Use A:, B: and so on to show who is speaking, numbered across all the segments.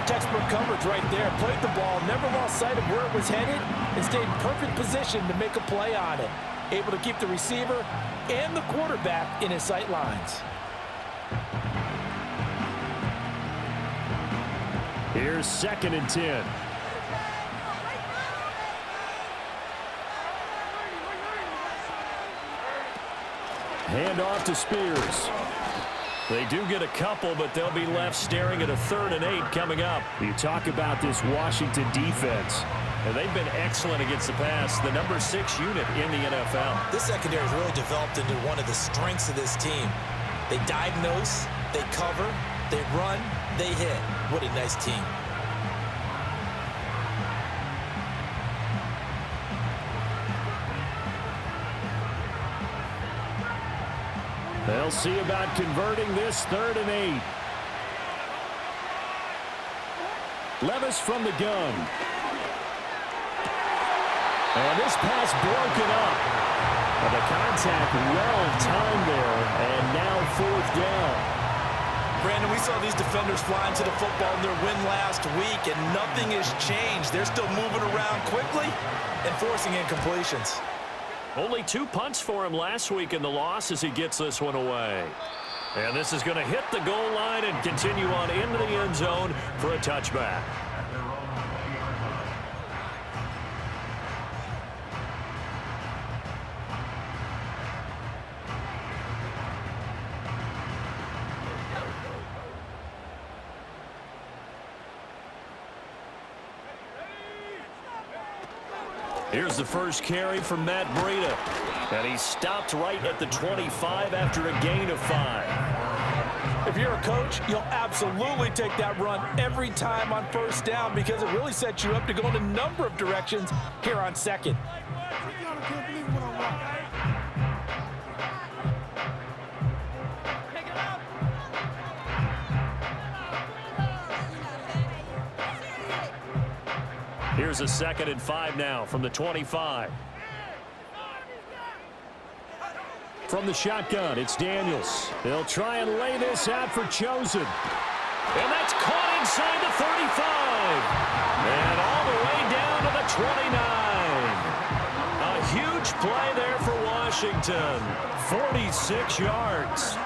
A: Textbook coverage right there. Played the ball, never lost sight of where it was headed, and stayed in perfect position to make a play on it. Able to keep the receiver and the quarterback in his sight lines.
B: Here's 2nd and 10. Hand off to Spears. They do get a couple, but they'll be left staring at a 3rd and 8 coming up. You talk about this Washington defense. And they've been excellent against the pass, the number 6 unit in the NFL.
A: This secondary has really developed into one of the strengths of this team. They diagnose, they cover, they run, they hit. What a nice team.
B: They'll see about converting this 3rd and 8. Levis from the gun. And this pass broken up. And the contact well timed there. And now 4th down.
A: Brandon, we saw these defenders flying to the football in their win last week, and nothing has changed. They're still moving around quickly and forcing incompletions.
B: Only 2 punts for him last week in the loss as he gets this one away. And this is going to hit the goal line and continue on into the end zone for a touchback. Here's the first carry from Matt Breida. And he stopped right at the 25 after a gain of 5.
A: If you're a coach, you'll absolutely take that run every time on 1st down because it really sets you up to go in a number of directions here on 2nd.
B: Here's a 2nd and 5 now from the 25. From the shotgun, it's Daniels. They'll try and lay this out for Chosen. And that's caught inside the 35. And all the way down to the 29. A huge play there for Washington. 46 yards.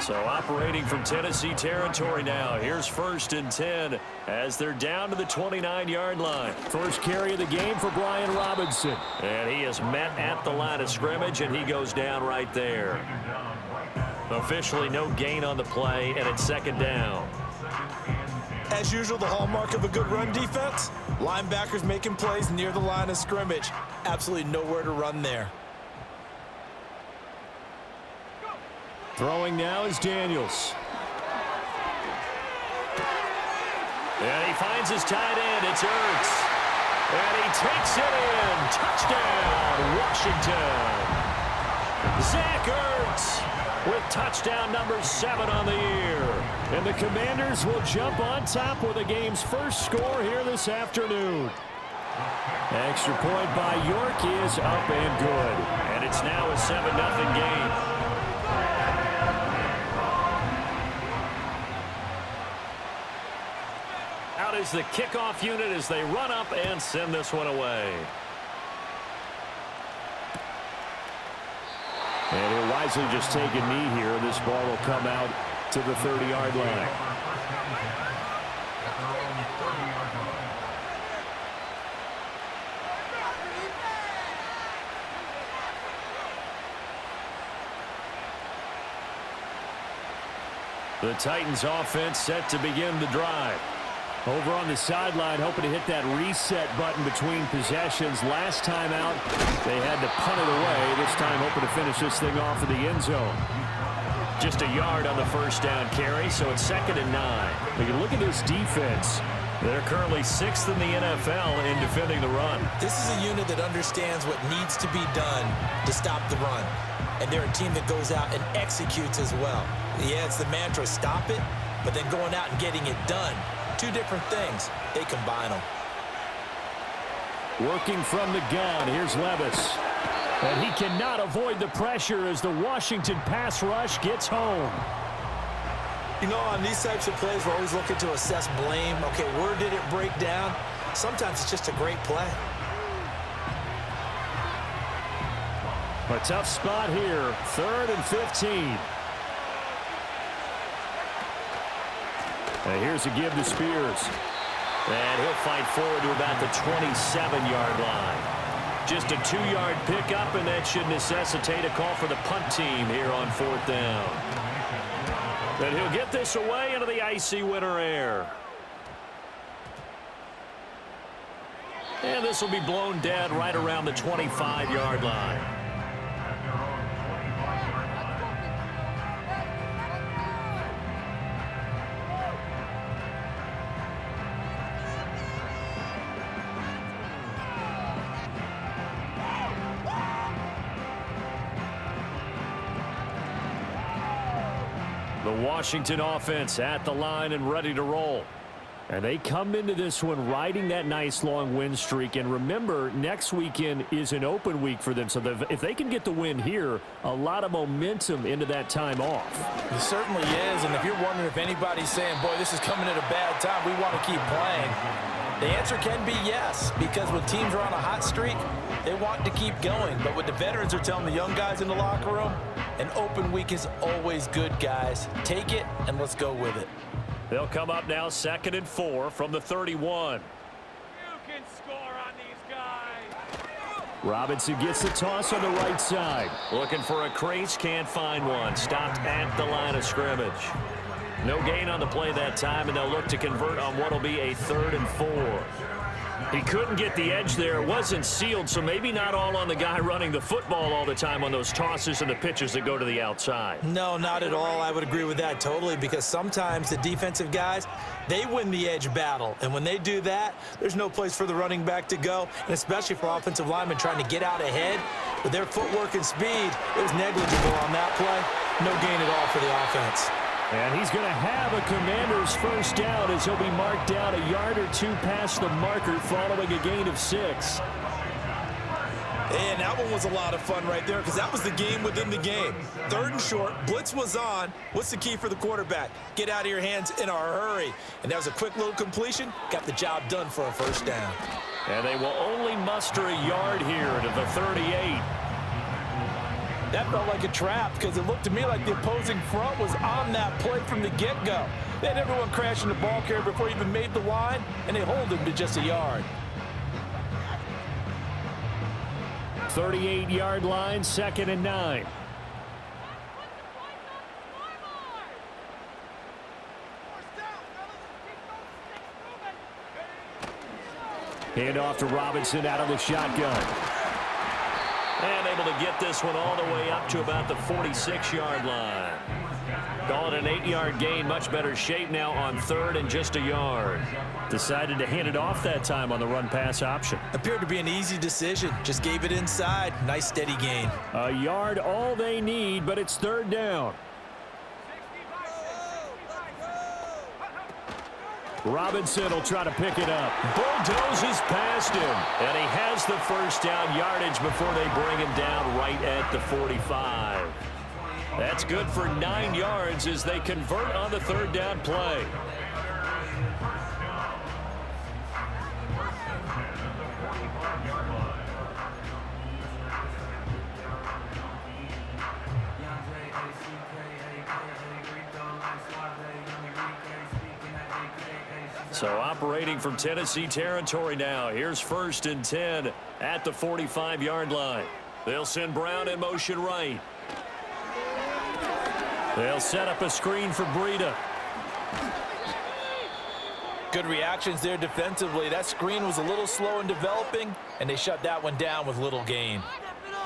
B: So operating from Tennessee territory now. Here's 1st and 10 as they're down to the 29-yard line. First carry of the game for Brian Robinson. And he is met at the line of scrimmage, and he goes down right there. Officially no gain on the play, and it's 2nd down.
A: As usual, the hallmark of a good run defense, linebackers making plays near the line of scrimmage. Absolutely nowhere to run there.
B: Throwing now is Daniels. And he finds his tight end. It's Ertz. And he takes it in. Touchdown, Washington. Zach Ertz with touchdown number 7 on the year. And the Commanders will jump on top with the game's first score here this afternoon. Extra point by York is up and good. And it's now a 7-0 game. Out is the kickoff unit as they run up and send this one away. And he'll wisely just take a knee here. This ball will come out to the 30-yard line. The Titans offense set to begin the drive. Over on the sideline, hoping to hit that reset button between possessions. Last time out, they had to punt it away. This time, hoping to finish this thing off in the end zone. Just a yard on the first down carry, so it's 2nd and 9. We can look at this defense. They're currently 6th in the NFL in defending the run.
A: This is a unit that understands what needs to be done to stop the run. And they're a team that goes out and executes as well. Yeah, it's the mantra, stop it, but then going out and getting it done. Two different things. They combine them.
B: Working from the gun, here's Levis. And he cannot avoid the pressure as the Washington pass rush gets home.
A: You know, on these types of plays, we're always looking to assess blame. Okay, where did it break down? Sometimes it's just a great play.
B: A tough spot here, 3rd and 15. And here's a give to Spears. And he'll fight forward to about the 27-yard line. Just a 2-yard pickup, and that should necessitate a call for the punt team here on 4th down. And he'll get this away into the icy winter air. And this will be blown dead right around the 25-yard line. The Washington offense at the line and ready to roll. And they come into this one riding that nice long win streak. And remember, next weekend is an open week for them. So if they can get the win here, a lot of momentum into that time off.
A: It certainly is. And if you're wondering if anybody's saying, boy, this is coming at a bad time, we want to keep playing, the answer can be yes. Because when teams are on a hot streak, they want to keep going. But what the veterans are telling the young guys in the locker room, an open week is always good, guys. Take it, and let's go with it.
B: They'll come up now 2nd and 4 from the 31.
C: You can score on these guys.
B: Robinson gets the toss on the right side. Looking for a crease, can't find one. Stopped at the line of scrimmage. No gain on the play that time, and they'll look to convert on what will be a 3rd and 4. He couldn't get the edge there. It wasn't sealed, so maybe not all on the guy running the football all the time on those tosses and the pitches that go to the outside.
A: No, not at all. I would agree with that totally, because sometimes the defensive guys, they win the edge battle. And when they do that, there's no place for the running back to go, and especially for offensive linemen trying to get out ahead. With their footwork and speed, it was negligible on that play. No gain at all for the offense.
B: And he's going to have a Commander's first down as he'll be marked down a yard or two past the marker following a gain of 6.
A: And that one was a lot of fun right there, because that was the game within the game. 3rd and short, blitz was on. What's the key for the quarterback? Get out of your hands in a hurry. And that was a quick little completion. Got the job done for a first down.
B: And they will only muster a yard here to the 38.
A: That felt like a trap, because it looked to me like the opposing front was on that play from the get-go. They had everyone crashing the ball carrier before he even made the line, and they hold him to just a yard.
B: 38-yard line, 2nd and 9. Hand off to Robinson out of the shotgun. And able to get this one all the way up to about the 46-yard line. Call it an 8-yard gain. Much better shape now on 3rd and just a yard. Decided to hand it off that time on the run-pass option.
A: Appeared to be an easy decision. Just gave it inside. Nice steady gain.
B: A yard all they need, but it's 3rd down. Robinson will try to pick it up. Bulldozes past him. And he has the first down yardage before they bring him down right at the 45. That's good for 9 yards as they convert on the 3rd down play. So operating from Tennessee territory now. Here's 1st and 10 at the 45-yard line. They'll send Brown in motion right. They'll set up a screen for Breida.
A: Good reactions there defensively. That screen was a little slow in developing, and they shut that one down with little gain.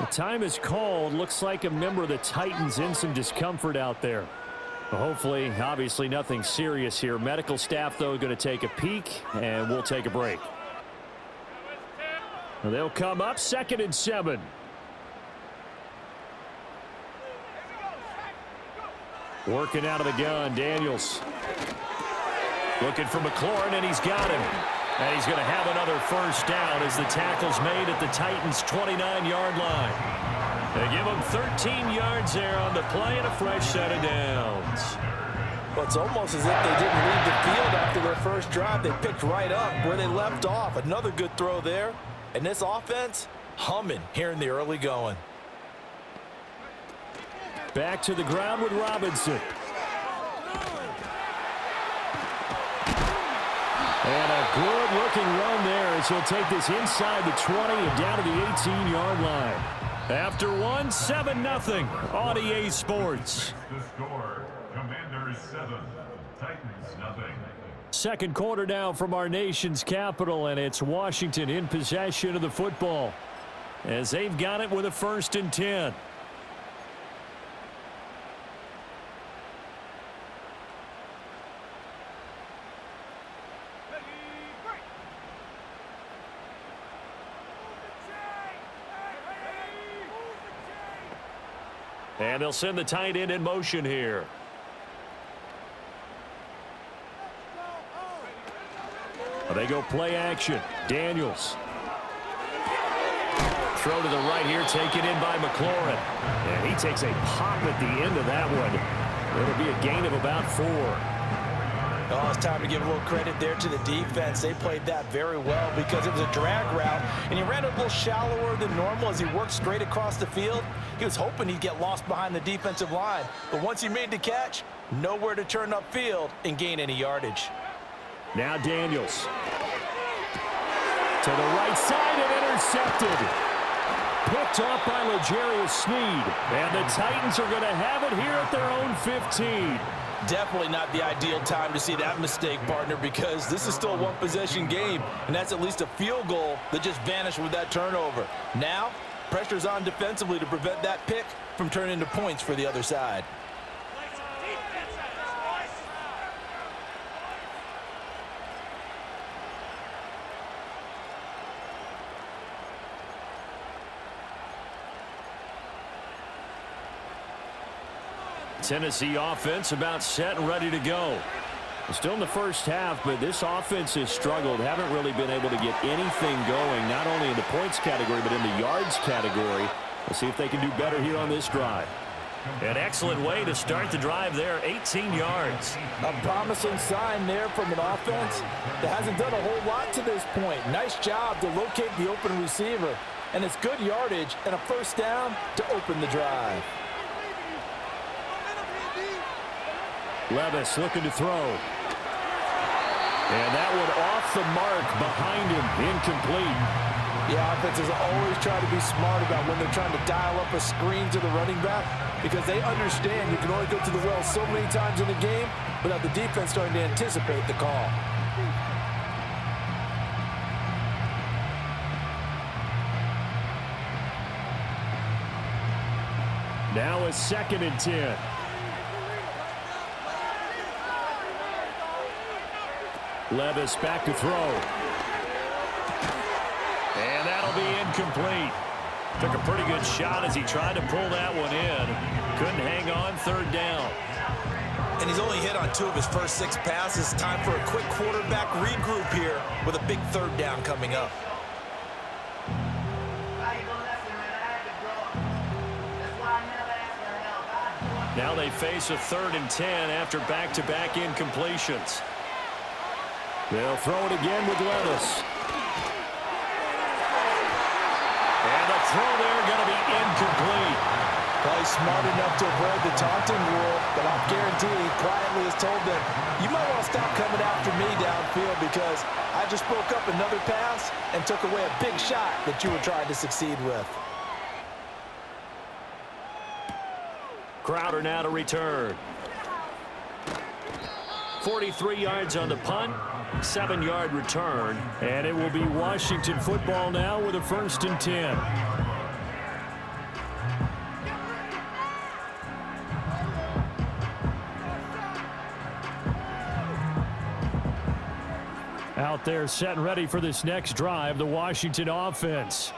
B: The time is called. Looks like a member of the Titans in some discomfort out there. Well, hopefully, obviously nothing serious here. Medical staff, though, going to take a peek, and we'll take a break. Well, they'll come up 2nd and 7. Working out of the gun, Daniels. Looking for McLaurin, and he's got him. And he's going to have another first down as the tackle's made at the Titans' 29-yard line. They give him 13 yards there on the play and a fresh set of downs.
A: Well, it's almost as if they didn't leave the field after their first drive. They picked right up where they left off. Another good throw there. And this offense, humming here in the early going.
B: Back to the ground with Robinson. And a good-looking run there as he'll take this inside the 20 and down to the 18-yard line. After one, 7-0 on EA Sports.
D: The score, Commanders 7, Titans 0.
B: Second quarter now from our nation's capital, and it's Washington in possession of the football as they've got it with a 1st and 10. And they'll send the tight end in motion here. They go play action. Daniels. Throw to the right here, taken in by McLaurin. And he takes a pop at the end of that one. It'll be a gain of about 4.
A: Oh, it's time to give a little credit there to the defense. They played that very well because it was a drag route, and he ran a little shallower than normal as he worked straight across the field. He was hoping he'd get lost behind the defensive line, but once he made the catch, nowhere to turn upfield and gain any yardage.
B: Now Daniels. To the right side and intercepted. Picked off by L'Jarius Sneed. And the Titans are going to have it here at their own 15.
A: Definitely not the ideal time to see that mistake, partner, because this is still a one-possession game, and that's at least a field goal that just vanished with that turnover. Now, pressure's on defensively to prevent that pick from turning into points for the other side.
B: Tennessee offense about set and ready to go. Still in the first half, but this offense has struggled. Haven't really been able to get anything going, not only in the points category, but in the yards category. We'll see if they can do better here on this drive. An excellent way to start the drive there, 18 yards.
A: A promising sign there from an offense that hasn't done a whole lot to this point. Nice job to locate the open receiver. And it's good yardage and a first down to open the drive.
B: Levis looking to throw. And that one off the mark behind him, incomplete.
A: Yeah, offenses always try to be smart about when they're trying to dial up a screen to the running back because they understand you can only go to the well so many times in the game without the defense starting to anticipate the call.
B: Now a 2nd and 10. Levis back to throw. And that'll be incomplete. Took a pretty good shot as he tried to pull that one in. Couldn't hang on, 3rd down.
A: And he's only hit on 2 of his first 6 passes. Time for a quick quarterback regroup here with a big 3rd down coming up.
B: Now they face a 3rd and 10 after back-to-back incompletions. They'll throw it again with Levis. And the throw there going to be incomplete.
A: Probably smart enough to avoid the taunting rule, but I'll guarantee he quietly has told them, you might want to stop coming after me downfield because I just broke up another pass and took away a big shot that you were trying to succeed with.
B: Crowder now to return. 43 yards on the punt, 7-yard return, and it will be Washington football now with a 1st and 10. Out there set and ready for this next drive, the Washington offense.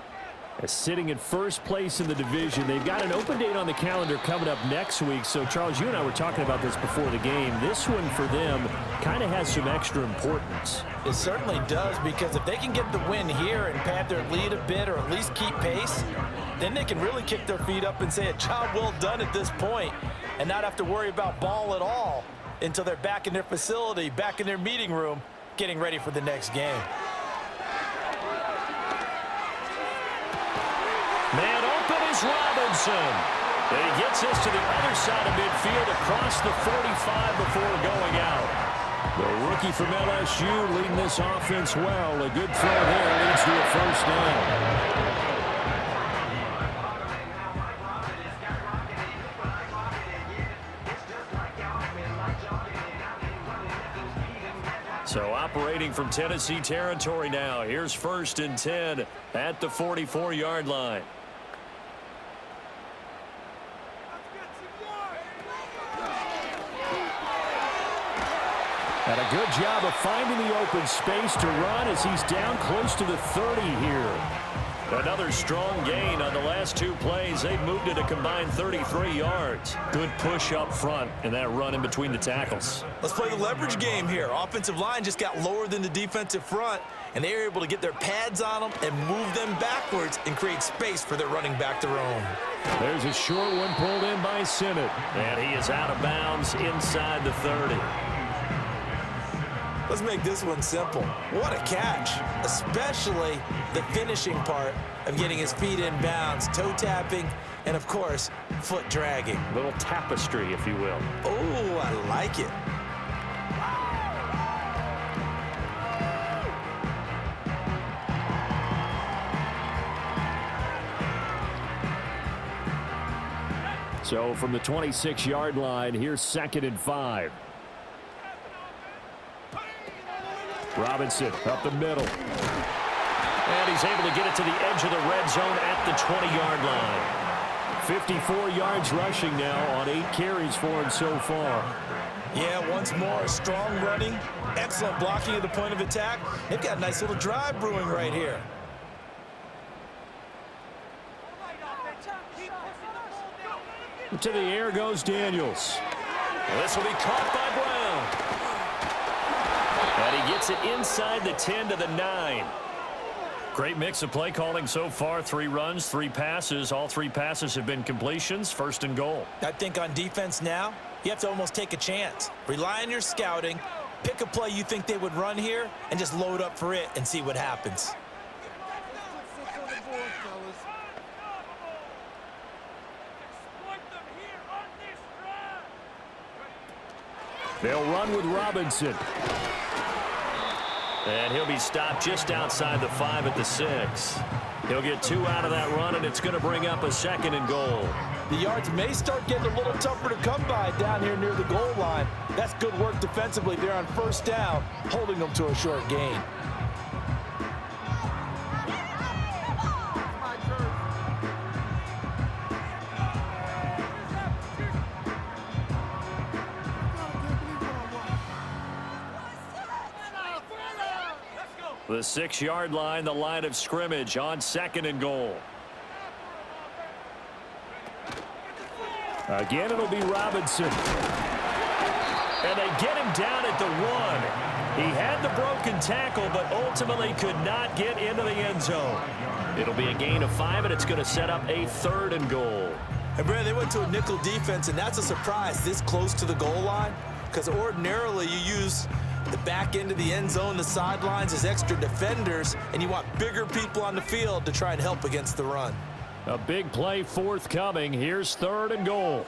B: Sitting in first place in the division. They've got an open date on the calendar coming up next week. So, Charles, you and I were talking about this before the game. This one for them kind of has some extra importance.
A: It certainly does, because if they can get the win here and pad their lead a bit or at least keep pace, then they can really kick their feet up and say a job well done at this point and not have to worry about ball at all until they're back in their facility, back in their meeting room, getting ready for the next game.
B: Man open is Robinson. And he gets us to the other side of midfield across the 45 before going out. The rookie from LSU leading this offense well. A good throw there leads to a first down. So operating from Tennessee territory now. Here's 1st and 10 at the 44-yard line. And a good job of finding the open space to run as he's down close to the 30 here. Another strong gain on the last 2 plays. They've moved it a combined 33 yards. Good push up front and that run in between the tackles.
A: Let's play the leverage game here. Offensive line just got lower than the defensive front, and they were able to get their pads on them and move them backwards and create space for their running back to roam.
B: There's a short one pulled in by Sinnott. And he is out of bounds inside the 30.
A: Let's make this one simple. What a catch, especially the finishing part of getting his feet in bounds, toe tapping, and of course, foot dragging.
B: A little tapestry, if you will.
A: Oh, I like it.
B: So from the 26-yard line, here's 2nd and 5. Robinson up the middle. And he's able to get it to the edge of the red zone at the 20-yard line. 54 yards rushing now on 8 carries for him so far.
A: Yeah, once more, strong running, excellent blocking at the point of attack. They've got a nice little drive brewing right here.
B: To the air goes Daniels. This will be caught by Brown. And he gets it inside the 10 to the 9. Great mix of play calling so far. 3 runs, 3 passes. All 3 passes have been completions. 1st and goal.
A: I think on defense now, you have to almost take a chance. Rely on your scouting. Pick a play you think they would run here and just load up for it and see what happens.
B: They'll run with Robinson. And he'll be stopped just outside the 5 at the 6. He'll get 2 out of that run, and it's going to bring up a 2nd and goal.
A: The yards may start getting a little tougher to come by down here near the goal line. That's good work defensively there on 1st down, holding them to a short gain.
B: The 6-yard line, the line of scrimmage on 2nd and goal. Again, it'll be Robinson. And they get him down at the 1. He had the broken tackle, but ultimately could not get into the end zone. It'll be a gain of 5, and it's going to set up a 3rd and goal.
A: And Brad, they went to a nickel defense, and that's a surprise this close to the goal line, because ordinarily you use the back end of the end zone, the sidelines as extra defenders, and you want bigger people on the field to try and help against the run.
B: A big play forthcoming. Here's 3rd and goal.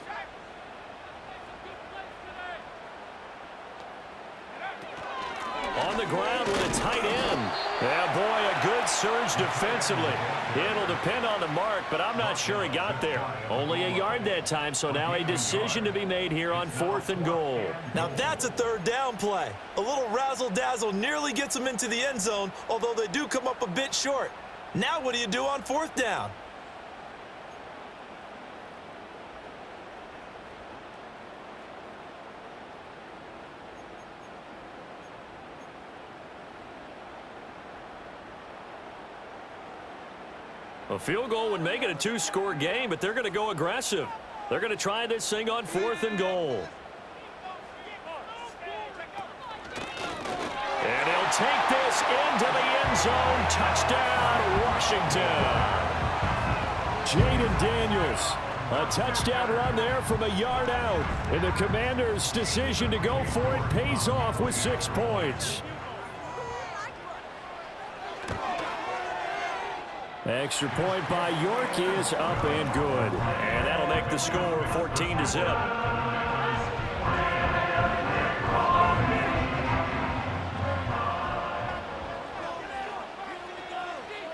B: On the ground with a tight end. Yeah, boy, a good surge defensively. It'll depend on the mark, but I'm not sure he got there. Only a yard that time, so now a decision to be made here on 4th and goal.
A: Now that's a 3rd down play. A little razzle-dazzle nearly gets them into the end zone, although they do come up a bit short. Now what do you do on 4th down?
B: A field goal would make it a 2-score game, but they're going to go aggressive. They're going to try this thing on 4th and goal. And he'll take this into the end zone. Touchdown, Washington. Jaden Daniels A touchdown run there from a yard out. And the Commanders' decision to go for it pays off with 6 points. Extra point by York is up and good. And that'll make the score 14-0.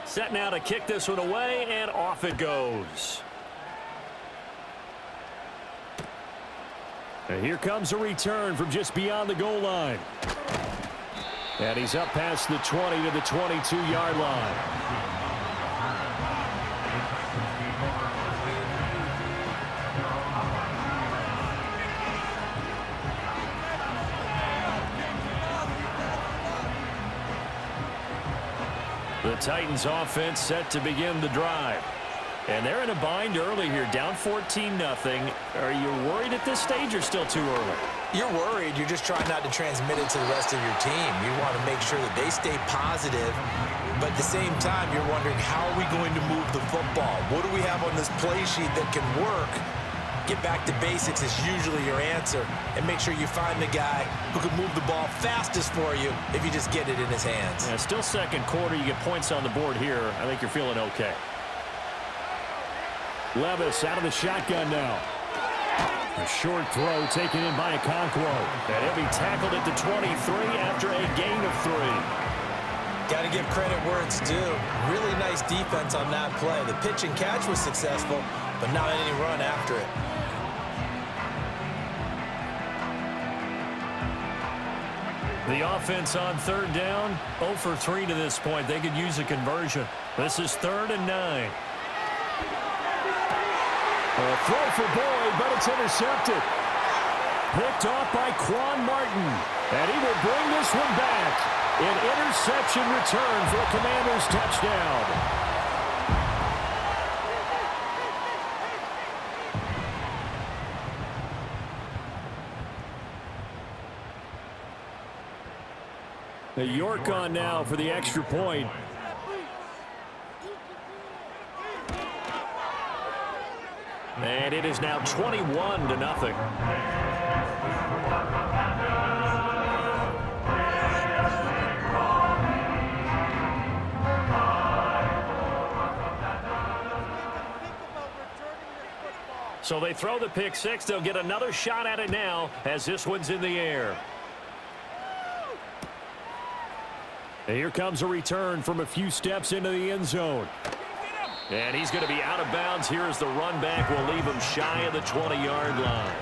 B: Set now to kick this one away, and off it goes. And here comes a return from just beyond the goal line. And he's up past the 20 to the 22-yard line. The Titans offense set to begin the drive. And they're in a bind early here, down 14-0. Are you worried at this stage or still too early?
A: You're worried. You're just trying not to transmit it to the rest of your team. You want to make sure that they stay positive. But at the same time, you're wondering, how are we going to move the football? What do we have on this play sheet that can work? Get back to basics is usually your answer. And make sure you find the guy who can move the ball fastest for you if you just get it in his hands.
B: Yeah, still second quarter. You get points on the board here. I think you're feeling okay. Levis out of the shotgun now. A short throw taken in by Okonkwo. And he'll be tackled at the 23 after a gain of 3.
A: Got to give credit where it's due. Really nice defense on that play. The pitch and catch was successful, but not any run after it.
B: The offense on third down, 0 for 3 to this point. They could use a conversion. This is 3rd and 9. A throw for Boyd, but it's intercepted. Picked off by Quan Martin. And he will bring this one back. An interception return for a Commanders touchdown. The York on now for the extra point. And it is now 21-0. So they throw the pick six. They'll get another shot at it now as this one's in the air. And here comes a return from a few steps into the end zone. And he's going to be out of bounds here as the run back will leave him shy of the 20-yard line.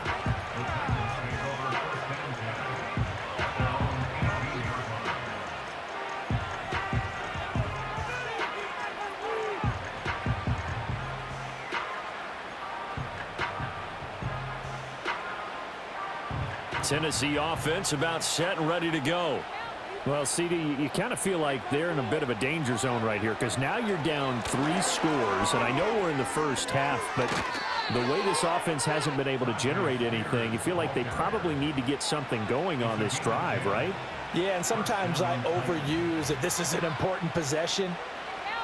B: Tennessee offense about set and ready to go. Well, CD, you kind of feel like they're in a bit of a danger zone right here because now you're down 3 scores, and I know we're in the first half, but the way this offense hasn't been able to generate anything, you feel like they probably need to get something going on this drive, right?
A: Yeah, and sometimes I overuse that this is an important possession,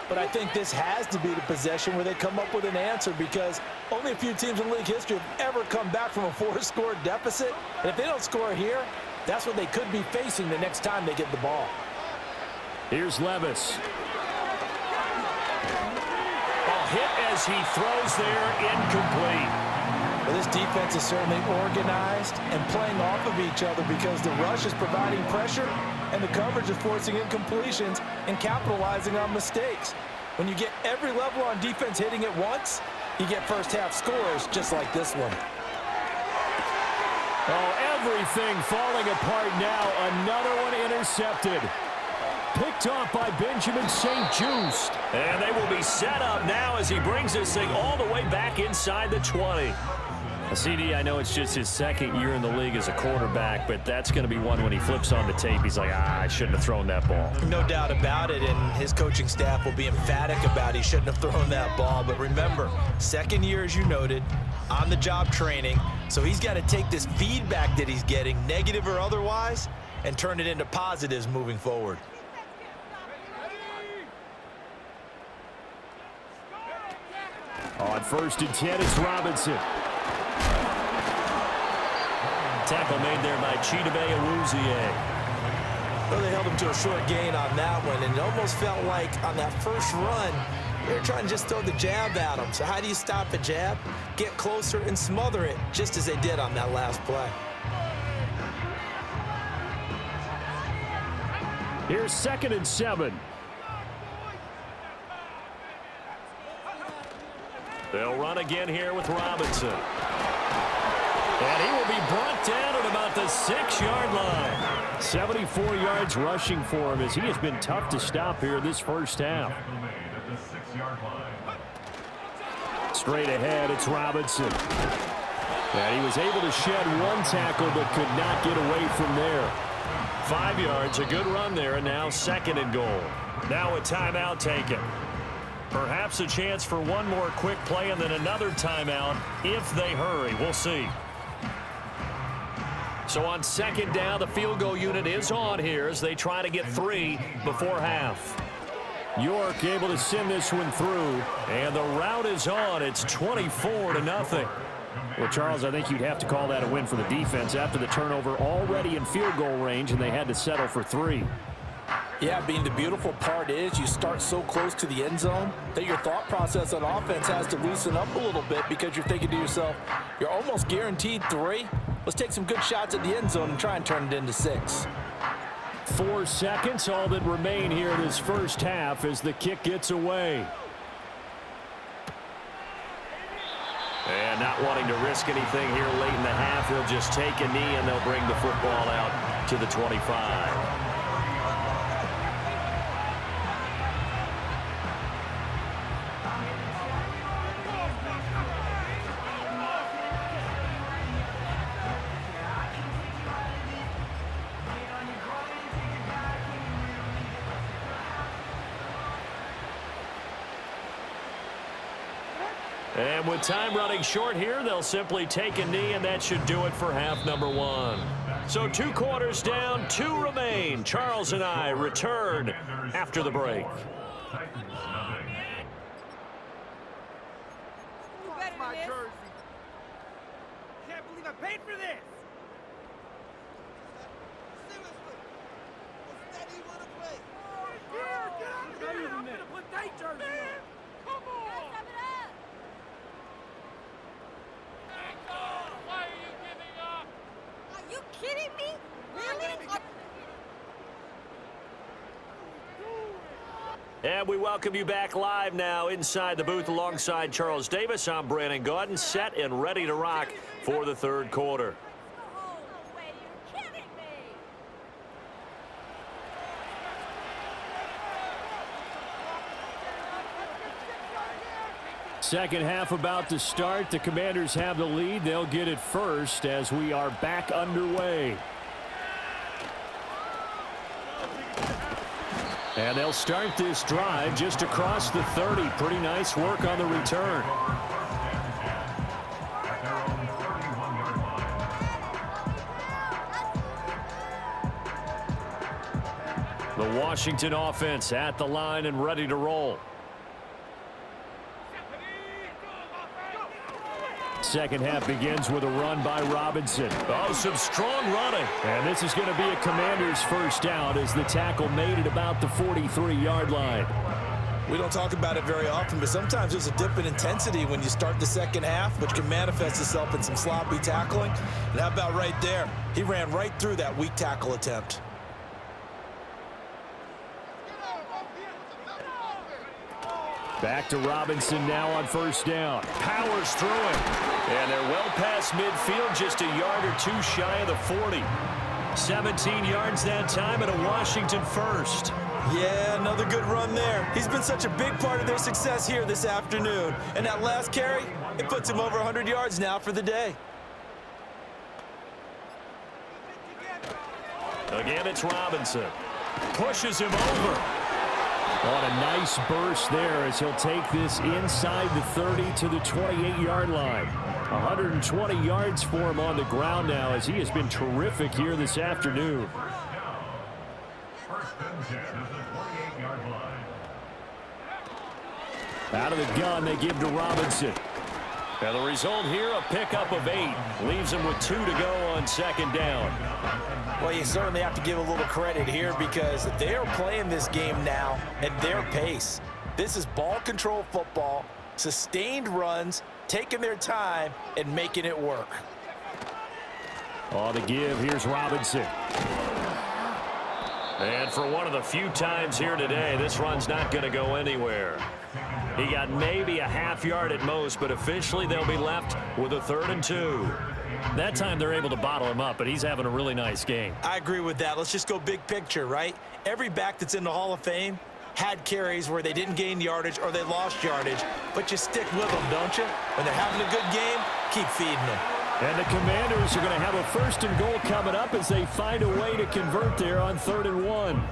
A: but I think this has to be the possession where they come up with an answer because only a few teams in league history have ever come back from a 4-score deficit, and if they don't score here, that's what they could be facing the next time they get the ball.
B: Here's Levis. A hit as he throws there, incomplete.
A: Well, this defense is certainly organized and playing off of each other because the rush is providing pressure and the coverage is forcing incompletions and capitalizing on mistakes. When you get every level on defense hitting at once, you get first half scores just like this one.
B: Oh, everything falling apart now. Another one intercepted. Picked off by Benjamin St-Juste. And they will be set up now as he brings this thing all the way back inside the 20. CD, I know it's just his second year in the league as a quarterback, but that's going to be one when he flips on the tape. He's like, I shouldn't have thrown that ball.
A: No doubt about it, and his coaching staff will be emphatic about he shouldn't have thrown that ball. But remember, second year, as you noted, on-the-job training. So he's got to take this feedback that he's getting, negative or otherwise, and turn it into positives moving forward.
B: On 1st and 10, it's Robinson. Tackle made there by Chidobe Awuzie.
A: Well, they held him to a short gain on that one, and it almost felt like on that first run, they were trying to just throw the jab at him. So how do you stop a jab? Get closer and smother it, just as they did on that last play.
B: Here's 2nd and 7. They'll run again here with Robinson. And he will be brought down at about the 6-yard line. 74 yards rushing for him as he has been tough to stop here this first half. Straight ahead, it's Robinson. And he was able to shed one tackle but could not get away from there. 5 yards, a good run there, and now 2nd and goal. Now a timeout taken. Perhaps a chance for one more quick play and then another timeout if they hurry. We'll see. So on 2nd down, the field goal unit is on here as they try to get 3 before half. York able to send this one through, and the route is on. It's 24-0. Well, Charles, I think you'd have to call that a win for the defense after the turnover already in field goal range, and they had to settle for 3.
E: Yeah, Bean, the beautiful part is you start so close to the end zone that your thought process on offense has to loosen up a little bit because you're thinking to yourself, you're almost guaranteed 3. Let's take some good shots at the end zone and try and turn it into 6.
B: 4 seconds, all that remain here in this first half as the kick gets away. And not wanting to risk anything here late in the half, they'll just take a knee and they'll bring the football out to the 25. And with time running short here, they'll simply take a knee, and that should do it for half number 1. So 2 quarters down, 2 remain. Charles and I return after the break.
C: My jersey. Can't believe I paid for this. Seriously. Was that even a play? Get out of here. I'm gonna put that jersey on. Come on. Why are you giving up?
F: Are you kidding me? Really?
B: And we welcome you back live now inside the booth alongside Charles Davis. I'm Brandon Gaudin, set and ready to rock for the 3rd quarter.
F: No way, you're kidding me.
B: Second half about to start. The Commanders have the lead. They'll get it first as we are back underway. And they'll start this drive just across the 30. Pretty nice work on the return. The Washington offense at the line and ready to roll. Second half begins with a run by Robinson. Oh, some strong running. And this is going to be a Commander's first down as the tackle made it about the 43-yard line.
A: We don't talk about it very often, but sometimes there's a dip in intensity when you start the second half, which can manifest itself in some sloppy tackling. And how about right there? He ran right through that weak tackle attempt.
B: Back to Robinson now on first down. Powers through it. And they're well past midfield, just a yard or 2 shy of the 40. 17 yards that time and a Washington first.
A: Yeah, another good run there. He's been such a big part of their success here this afternoon. And that last carry, it puts him over 100 yards now for the day.
B: Again, it's Robinson. Pushes him over. On a nice burst there as he'll take this inside the 30 to the 28-yard line. 120 yards for him on the ground now as he has been terrific here this afternoon. Out of the gun, they give to Robinson. Now the result here, a pickup of 8. Leaves him with 2 to go on second down.
A: Well, you certainly have to give a little credit here because they're playing this game now at their pace. This is ball control football, sustained runs, taking their time, and making it work.
B: On the give, here's Robinson. And for one of the few times here today, this run's not going to go anywhere. He got maybe a half yard at most, but officially they'll be left with a 3rd and 2.
G: That time they're able to bottle him up, but he's having a really nice game.
A: I agree with that. Let's just go big picture, right? Every back that's in the Hall of Fame had carries where they didn't gain yardage or they lost yardage, but you stick with them, don't you? When they're having a good game, keep feeding them.
B: And the Commanders are going to have a 1st and goal coming up as they find a way to convert there on 3rd and 1.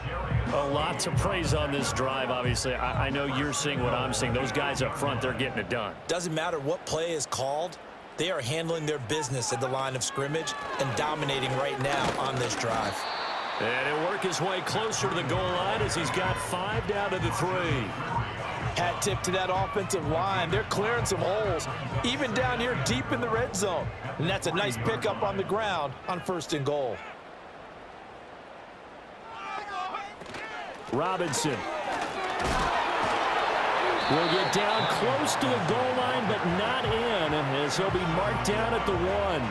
G: A lot to praise on this drive, obviously. I know you're seeing what I'm seeing. Those guys up front, they're getting it done.
A: Doesn't matter what play is called. They are handling their business at the line of scrimmage and dominating right now on this drive.
B: And he'll work his way closer to the goal line as he's got 5 down to the 3.
E: Hat tip to that offensive line. They're clearing some holes, even down here deep in the red zone. And that's a nice pickup on the ground on 1st and goal.
B: Robinson will get down close to the goal line, but not in, as he'll be marked down at the 1.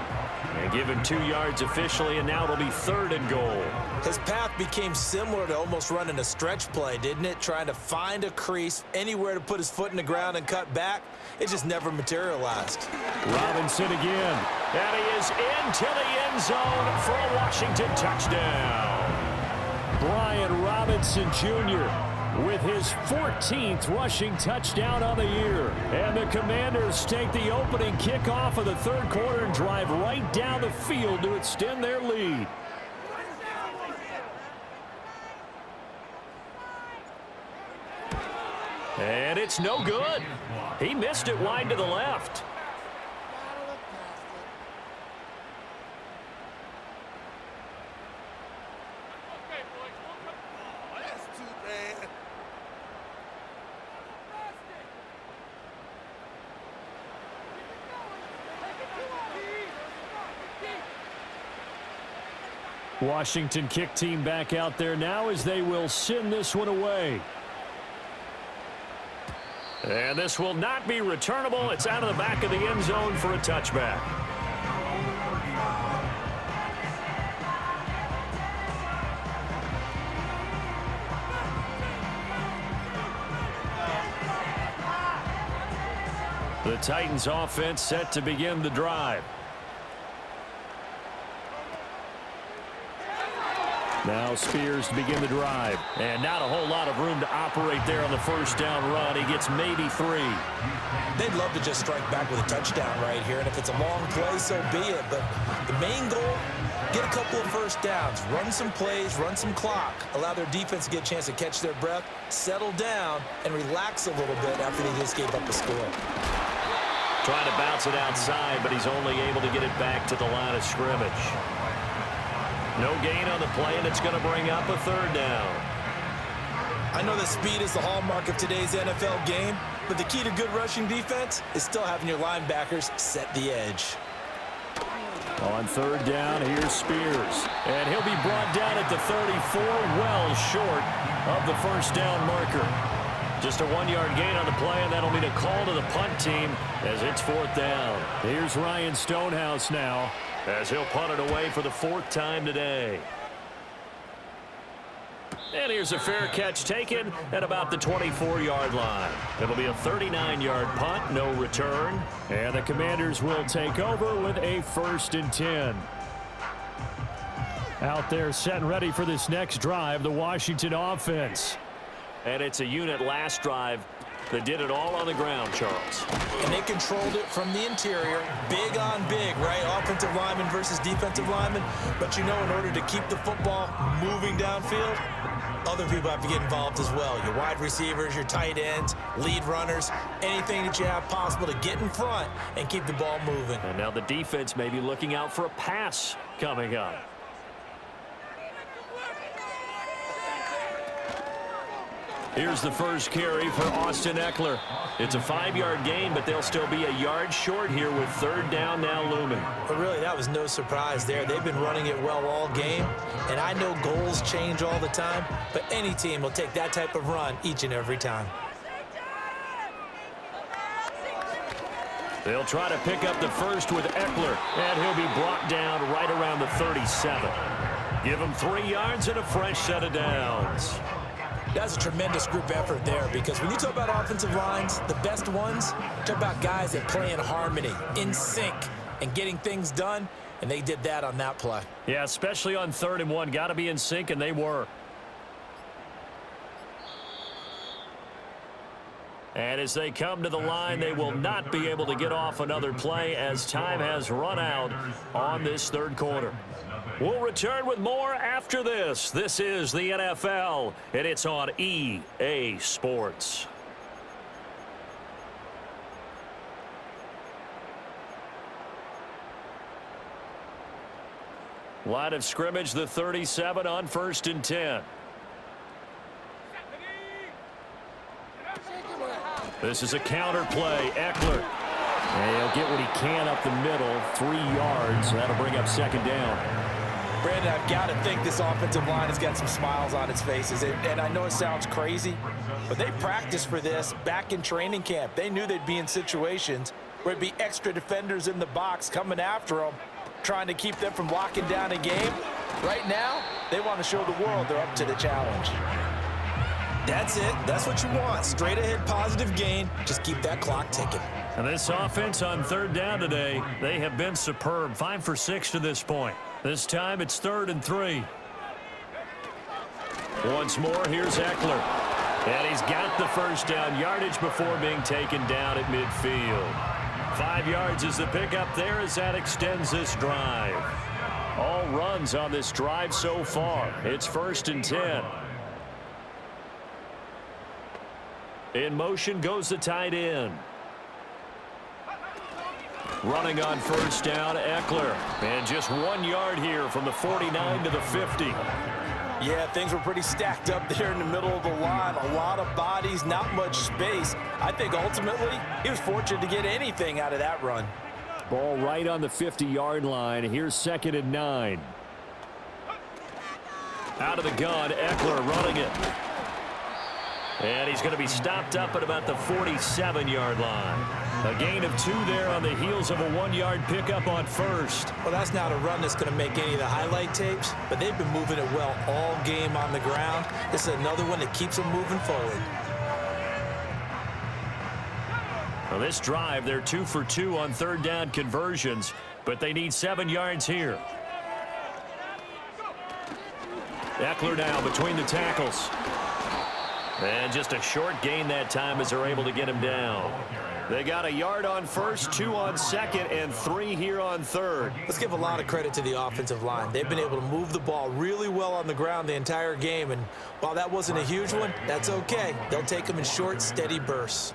B: And given 2 yards officially, and now it'll be 3rd and goal.
A: His path became similar to almost running a stretch play, didn't it? Trying to find a crease, anywhere to put his foot in the ground and cut back. It just never materialized.
B: Robinson again. And he is into the end zone for a Washington touchdown. Brian Robinson Jr. with his 14th rushing touchdown on the year. And the Commanders take the opening kickoff of the 3rd quarter and drive right down the field to extend their lead. And it's no good. He missed it wide to the left. Washington kick team back out there now as they will send this one away. And this will not be returnable. It's out of the back of the end zone for a touchback. The Titans offense set to begin the drive. Now Spears to begin the drive. And not a whole lot of room to operate there on the 1st down run. He gets maybe 3.
A: They'd love to just strike back with a touchdown right here. And if it's a long play, so be it. But the main goal, get a couple of 1st downs. Run some plays, run some clock. Allow their defense to get a chance to catch their breath, settle down, and relax a little bit after they just gave up a score.
B: Trying to bounce it outside, but he's only able to get it back to the line of scrimmage. No gain on the play, and it's going to bring up a 3rd down.
A: I know that speed is the hallmark of today's NFL game, but the key to good rushing defense is still having your linebackers set the edge.
B: On 3rd down, here's Spears. And he'll be brought down at the 34, well short of the 1st down marker. Just a 1-yard gain on the play, and that'll be a call to the punt team as it's 4th down. Here's Ryan Stonehouse now, as he'll punt it away for the 4th time today. And here's a fair catch taken at about the 24-yard line. It'll be a 39-yard punt, no return. And the Commanders will take over with a 1st and 10. Out there set and ready for this next drive, the Washington offense. And it's a unit last drive that did it all on the ground, Charles.
A: And they controlled it from the interior, big on big, right? Offensive lineman versus defensive lineman. But you know, in order to keep the football moving downfield, other people have to get involved as well. Your wide receivers, your tight ends, lead runners, anything that you have possible to get in front and keep the ball moving.
B: And now the defense may be looking out for a pass coming up. Here's the first carry for Austin Ekeler. It's a 5-yard gain, but they'll still be a yard short here with third down now looming.
A: But really, that was no surprise there. They've been running it well all game, and I know goals change all the time, but any team will take that type of run each and every time.
B: They'll try to pick up the first with Ekeler, and he'll be brought down right around the 37. Give him 3 yards and a fresh set of downs.
A: That's a tremendous group effort there, because when you talk about offensive lines, the best ones, talk about guys that play in harmony, in sync, and getting things done, and they did that on that play.
G: Yeah, especially on 3rd and 1. Got to be in sync, and they were. And as they come to the line, they will not be able to get off another play as time has run out on this 3rd quarter. We'll return with more after this. This is the NFL, and it's on EA Sports. Line of scrimmage, the 37 on 1st and 10. This is a counter play. Ekeler. And he'll get what he can up the middle. 3 yards. That'll bring up 2nd down.
E: Brandon, I've got to think this offensive line has got some smiles on its faces. And I know it sounds crazy, but they practiced for this back in training camp. They knew they'd be in situations where it'd be extra defenders in the box coming after them, trying to keep them from locking down a game. Right now, they want to show the world they're up to the challenge.
A: That's it. That's what you want. Straight ahead positive gain. Just keep that clock ticking.
G: And this offense on 3rd down today, they have been superb. 5 for 6 to this point. This time it's 3rd and 3. Once more, here's Ekeler. And he's got the first down yardage before being taken down at midfield. 5 yards is the pickup there as that extends this drive. All runs on this drive so far. It's 1st and 10. In motion goes the tight end. Running on 1st down, Ekeler. And just 1 yard here from the 49 to the 50.
E: Yeah, things were pretty stacked up there in the middle of the line. A lot of bodies, not much space. I think ultimately he was fortunate to get anything out of that run.
G: Ball right on the 50-yard line. Here's 2nd and 9. Out of the gun, Ekeler running it. And he's going to be stopped up at about the 47-yard line. A gain of 2 there on the heels of a 1-yard pickup on 1st.
A: Well, that's not a run that's going to make any of the highlight tapes, but they've been moving it well all game on the ground. This is another one that keeps them moving forward.
G: Well, this drive, they're 2 for 2 on 3rd down conversions, but they need 7 yards here. Ekeler now between the tackles. And just a short gain that time as they're able to get him down. They got a yard on 1st, 2 on 2nd, and 3 here on 3rd.
A: Let's give a lot of credit to the offensive line. They've been able to move the ball really well on the ground the entire game, and while that wasn't a huge one, that's okay. They'll take them in short, steady bursts.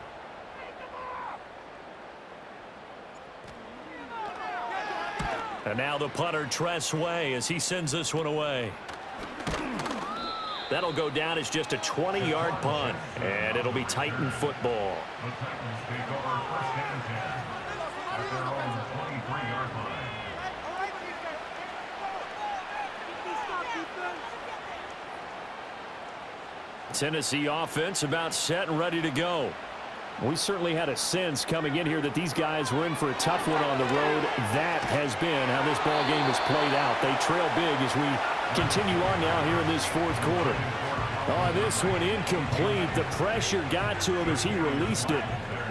G: And now the punter, Tress Way, as he sends this one away. That'll go down as just a 20-yard punt, and it'll be Titan football.
D: The Titans take over 1st and 10 at their own 23-yard line.
G: Tennessee offense about set and ready to go. We certainly had a sense coming in here that these guys were in for a tough one on the road. That has been how this ball game has played out. They trail big as we continue on now here in this 4th quarter. Oh, this one incomplete. The pressure got to him as he released it.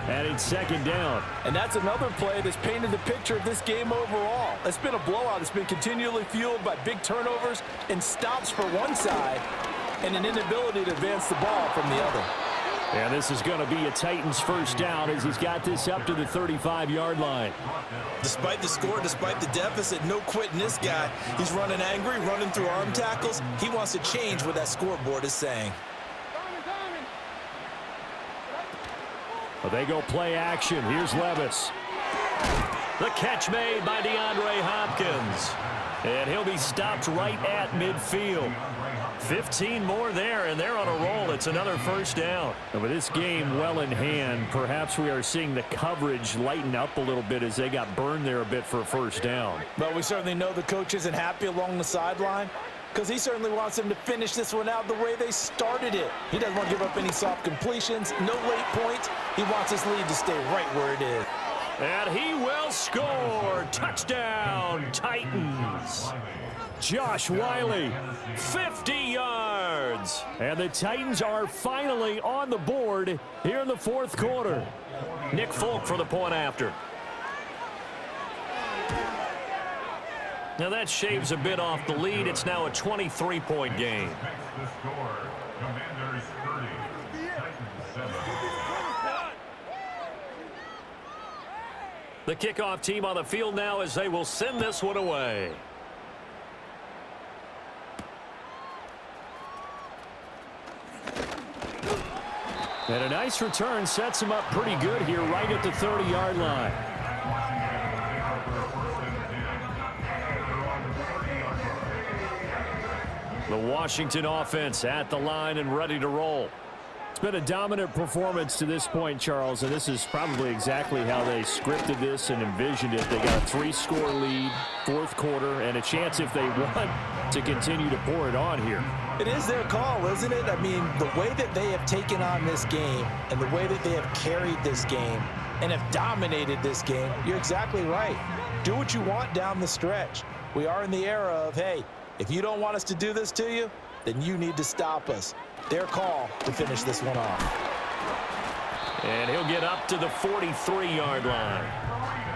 G: And it's 2nd down.
E: And that's another play that's painted the picture of this game overall. It's been a blowout. It's been continually fueled by big turnovers and stops for one side and an inability to advance the ball from the other.
G: And this is going to be a Titans 1st down as he's got this up to the 35-yard line.
A: Despite the score, despite the deficit, no quitting this guy. He's running angry, running through arm tackles. He wants to change what that scoreboard is saying.
G: Well, they go play action. Here's Levis. The catch made by DeAndre Hopkins. And he'll be stopped right at midfield. 15 more there, and they're on a roll. It's another first down. And with this game well in hand, perhaps we are seeing the coverage lighten up a little bit as they got burned there a bit for a first down.
E: But we certainly know the coach isn't happy along the sideline because he certainly wants them to finish this one out the way they started it. He doesn't want to give up any soft completions, no late points. He wants his lead to stay right where it is.
G: And he will score. Touchdown, Titans. Josh Wiley, 50 yards. And the Titans are finally on the board here in the fourth quarter. Nick Folk for the point after. Now that shaves a bit off the lead. It's now a 23-point game.
D: The score, Commanders 30, Titans 7.
G: The kickoff team on the field now as they will send this one away. And a nice return sets him up pretty good here right at the 30-yard line. The Washington offense at the line and ready to roll. It's been a dominant performance to this point, Charles, and this is probably exactly how they scripted this and envisioned it. They got a 3-score lead, fourth quarter, and a chance if they want to continue to pour it on here.
E: It is their call, isn't it? I mean, the way that they have taken on this game and the way that they have carried this game and have dominated this game, you're exactly right. Do what you want down the stretch. We are in the era of, hey, if you don't want us to do this to you, then you need to stop us. Their call to finish this one off.
G: And he'll get up to the 43-yard line.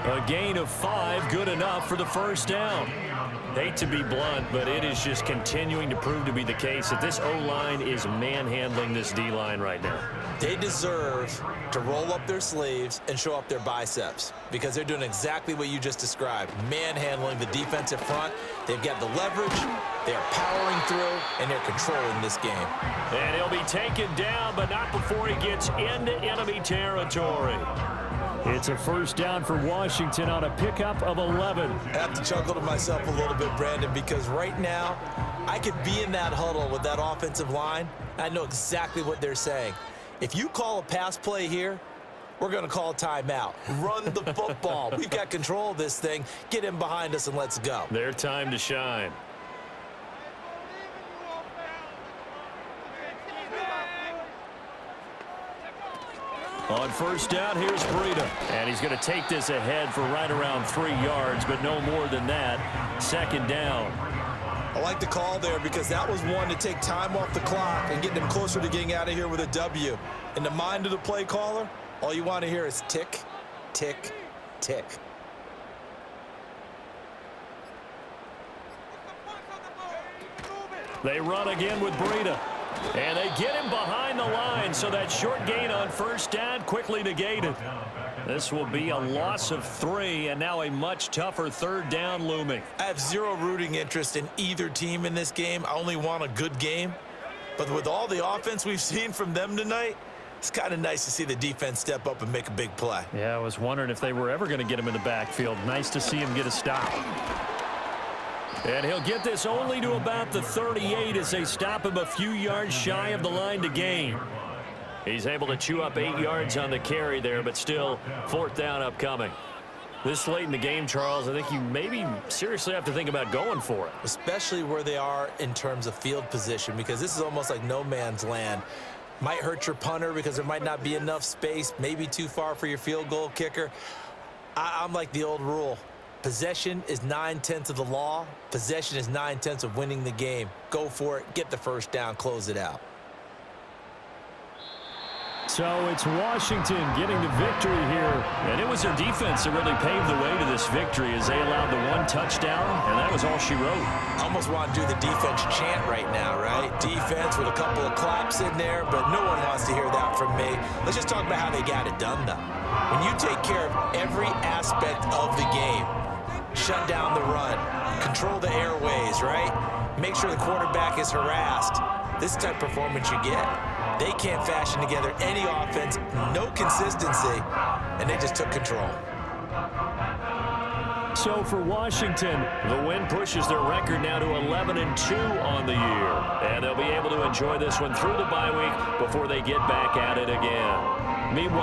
G: A gain of 5, good enough for the first down. Hate to be blunt, but it is just continuing to prove to be the case that this O-line is manhandling this D-line right now.
A: They deserve to roll up their sleeves and show up their biceps because they're doing exactly what you just described, manhandling the defensive front. They've got the leverage, they're powering through, and they're controlling this game.
G: And he'll be taken down, but not before he gets into enemy territory. It's a first down for Washington on a pickup of 11.
A: I have to chuckle to myself a little bit, Brandon, because right now I could be in that huddle with that offensive line. I know exactly what they're saying. If you call a pass play here, we're going to call a timeout. Run the football. We've got control of this thing. Get in behind us and let's go.
G: Their time to shine. On first down, here's Breida. And he's going to take this ahead for right around 3 yards, but no more than that. Second down.
A: I like the call there because that was one to take time off the clock and get them closer to getting out of here with a W. In the mind of the play caller, all you want to hear is tick, tick, tick.
G: They run again with Breida. And they get him behind the line, so that short gain on first down quickly negated. This will be a loss of 3, and now a much tougher third down looming.
A: I have zero rooting interest in either team in this game. I only want a good game. But with all the offense we've seen from them tonight, it's kind of nice to see the defense step up and make a big play.
G: Yeah, I was wondering if they were ever going to get him in the backfield. Nice to see him get a stop. And he'll get this only to about the 38 as they stop him a few yards shy of the line to gain. He's able to chew up 8 yards on the carry there, but still fourth down upcoming. This late in the game, Charles, I think you maybe seriously have to think about going for it.
A: Especially where they are in terms of field position, because this is almost like no man's land. Might hurt your punter because there might not be enough space, maybe too far for your field goal kicker. I'm like the old rule. Possession is 9/10 of the law. Possession is 9/10 of winning the game. Go for it. Get the first down. Close it out.
G: So it's Washington getting the victory here. And it was their defense that really paved the way to this victory as they allowed the 1 touchdown, and that was all she wrote.
A: I almost want to do the defense chant right now, right? Defense with a couple of claps in there, but no one wants to hear that from me. Let's just talk about how they got it done, though. When you take care of every aspect of the game, shut down the run, control the airways, right? Make sure the quarterback is harassed. This type of performance you get. They can't fashion together any offense, no consistency, and they just took control.
G: So for Washington,
B: The win pushes their record now to 11-2 on the year. And they'll be able to enjoy this one through the bye week before they get back at it again. Meanwhile,